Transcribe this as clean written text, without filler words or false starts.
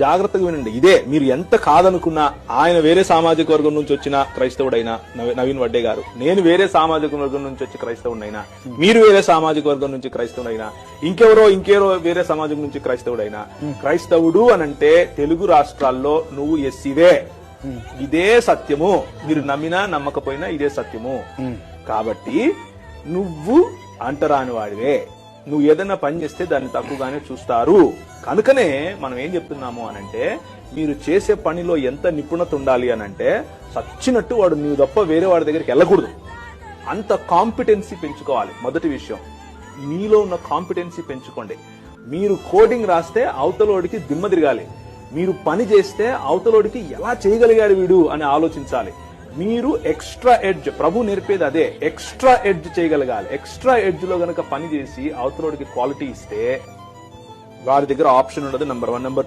జాగ్రత్తగా వినండి. ఇదే మీరు ఎంత కాదనుకున్నా, ఆయన వేరే సామాజిక వర్గం నుంచి వచ్చిన క్రైస్తవుడైనా నవీన్ వడ్డే గారు, నేను వేరే సామాజిక వర్గం నుంచి వచ్చి క్రైస్తవుడైనా, మీరు వేరే సామాజిక వర్గం నుంచి క్రైస్తవుడైనా, ఇంకెవరో వేరే సమాజం నుంచి క్రైస్తవుడైనా, క్రైస్తవుడు అనంటే తెలుగు రాష్ట్రాల్లో నువ్వు ఎస్సీవే. ఇదే సత్యము. మీరు నమ్మినా నమ్మకపోయినా ఇదే సత్యము. కాబట్టి నువ్వు అంటరాని వాడివే. నువ్వు ఏదైనా పని చేస్తే దాన్ని తక్కువగానే చూస్తారు. కనుకనే మనం ఏం చెప్తున్నాము అనంటే, మీరు చేసే పనిలో ఎంత నిపుణత ఉండాలి అనంటే, సచ్చినట్టు వాడు నువ్వు తప్ప వేరే వాడి దగ్గరికి వెళ్ళకూడదు. అంత కాంపిటెన్సీ పెంచుకోవాలి. మొదటి విషయం, మీలో ఉన్న కాంపిటెన్సీ పెంచుకోండి. మీరు కోడింగ్ రాస్తే అవతలోడికి దిమ్మ తిరగాలి. మీరు పని చేస్తే అవతలోడికి ఎలా చేయగలిగాడు వీడు అని ఆలోచించాలి. మీరు ఎక్స్ట్రా ఎడ్జ్, ప్రభు నేర్పేది అదే, ఎక్స్ట్రా ఎడ్జ్ చేయగలగాలి. ఎక్స్ట్రా ఎడ్జ్ లో గనక పని చేసి అవతలోడికి క్వాలిటీ ఇస్తే వారి దగ్గర ఆప్షన్ ఉండదు. నెంబర్ 1. నెంబర్